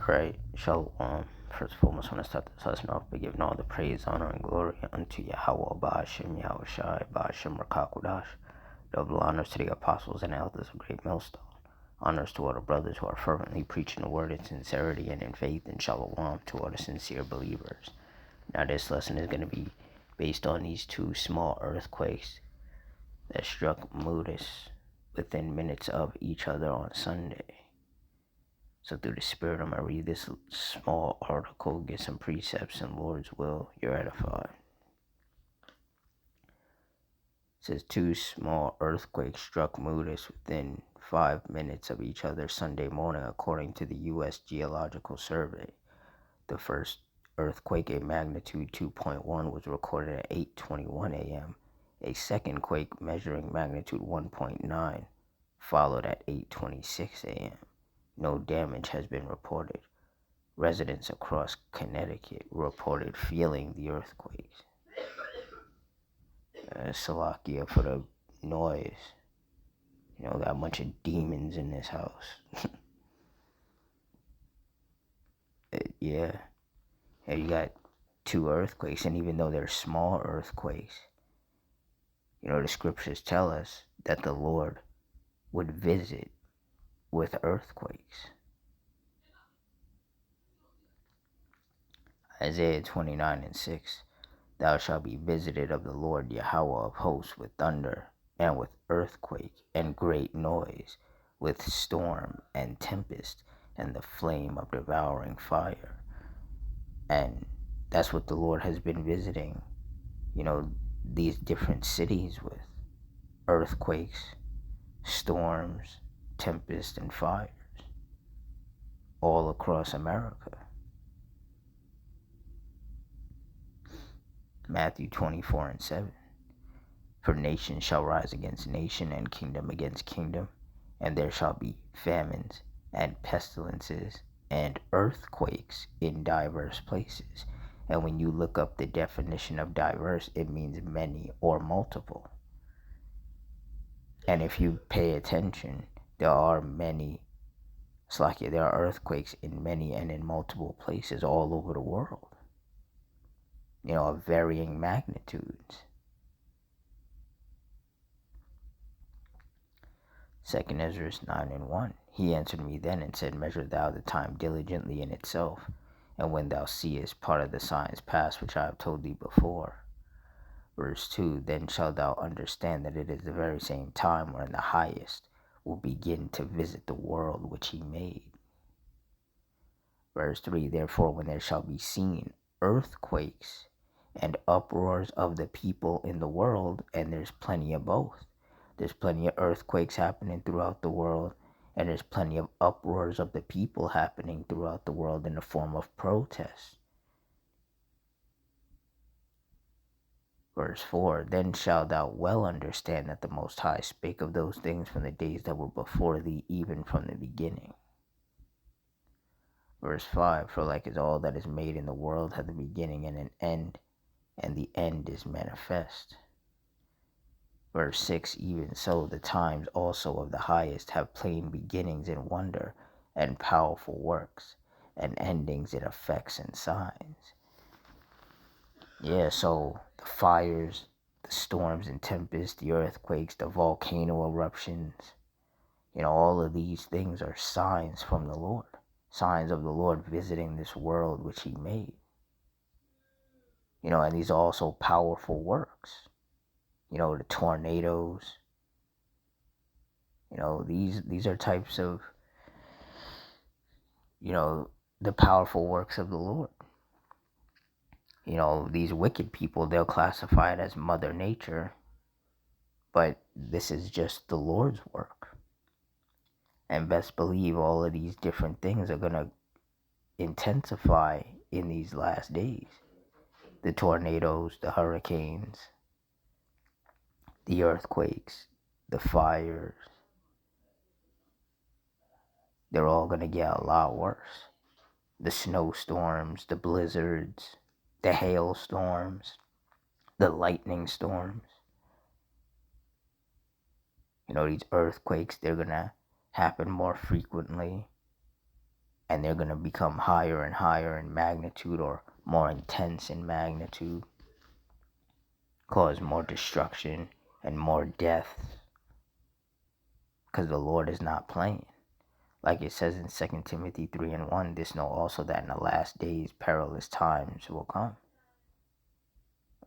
Right, Shalom. First and foremost, I want to start this lesson off by giving all the praise, honor, and glory unto Yahweh, Ba'ashem, Yahushai, Ba'ashem, Rakakudash. Double honors to the apostles and elders of Great Millstone. Honors to all the brothers who are fervently preaching the word in sincerity and in faith, and Shalom to all the sincere believers. Now, this lesson is going to be based on these two small earthquakes that struck Mudis within minutes of each other on Sunday. So through the Spirit, I'm going to read this small article, get some precepts, and Lord's will, you're edified. It says, two small earthquakes struck Mudis within 5 minutes of each other Sunday morning, according to the U.S. Geological Survey. The first earthquake, a magnitude 2.1, was recorded at 8:21 a.m. A second quake measuring magnitude 1.9 followed at 8:26 a.m. No damage has been reported. Residents across Connecticut reported feeling the earthquakes. Salakia for the noise. Got a bunch of demons in this house. Yeah, you got two earthquakes, and even though they're small earthquakes, the scriptures tell us that the Lord would visit with earthquakes. Isaiah 29:6, thou shalt be visited of the Lord Yahweh of hosts with thunder, and with earthquake, and great noise, with storm and tempest, and the flame of devouring fire. And that's what the Lord has been visiting, these different cities with. Earthquakes, storms, tempest, and fires, all across America. Matthew 24:7. For nation shall rise against nation, and kingdom against kingdom, and there shall be famines, and pestilences, and earthquakes in diverse places. And when you look up the definition of diverse, it means many or multiple. And if you pay attention, there are earthquakes in many and in multiple places all over the world, of varying magnitudes. 2 Ezra 9:1. He answered me then and said, measure thou the time diligently in itself, and when thou seest part of the signs pass which I have told thee before. Verse 2, then shalt thou understand that it is the very same time wherein the highest will begin to visit the world which he made. Verse 3, therefore when there shall be seen earthquakes and uproars of the people in the world, and there's plenty of both. There's plenty of earthquakes happening throughout the world, and there's plenty of uproars of the people happening throughout the world in the form of protests. Verse 4, then shalt thou well understand that the Most High spake of those things from the days that were before thee, even from the beginning. Verse 5, for like as all that is made in the world hath a beginning and an end, and the end is manifest. Verse 6, even so the times also of the highest have plain beginnings in wonder, and powerful works, and endings in effects and signs. Yeah, so the fires, the storms and tempests, the earthquakes, the volcano eruptions, all of these things are signs from the Lord. Signs of the Lord visiting this world which he made. And these are also powerful works. The tornadoes. These are types of, the powerful works of the Lord. These wicked people, they'll classify it as Mother Nature, but this is just the Lord's work. And best believe all of these different things are going to intensify in these last days. The tornadoes, the hurricanes, the earthquakes, the fires, they're all going to get a lot worse. The snowstorms, the blizzards, the hailstorms, the lightning storms. These earthquakes, they're going to happen more frequently. and they're going to become higher and higher in magnitude, or more intense in magnitude, cause more destruction and more death, because the Lord is not playing. Like it says in 2 Timothy 3:1, this know also that in the last days perilous times will come.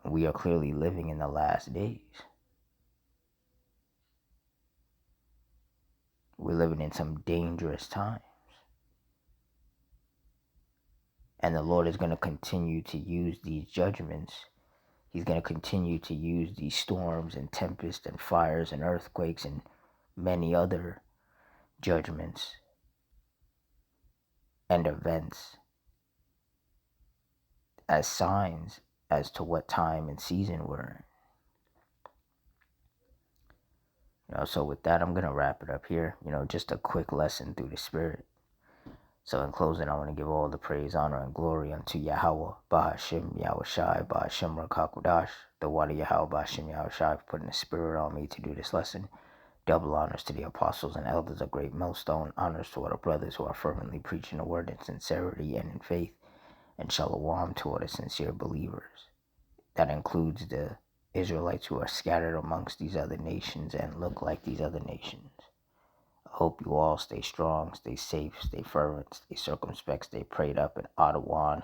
We are clearly living in the last days. We're living in some dangerous times. And the Lord is going to continue to use these judgments. He's going to continue to use these storms and tempests and fires and earthquakes and many other judgments and events as signs as to what time and season we're in. So with that, I'm going to wrap it up here. Just a quick lesson through the Spirit. So in closing, I want to give all the praise, honor, and glory unto Yahweh, Bahashim, Yahushai, Bahashim, Rakakudash, the Wadi Yahweh, Bahashim, Yahushai, for putting the Spirit on me to do this lesson. Double honors to the apostles and elders of Great Millstone. Honors to all the brothers who are fervently preaching the word in sincerity and in faith. And shalom to all the sincere believers. That includes the Israelites who are scattered amongst these other nations and look like these other nations. I hope you all stay strong, stay safe, stay fervent, stay circumspect, stay prayed up, and Adawan,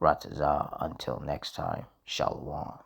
Ratazah. Until next time, shalom.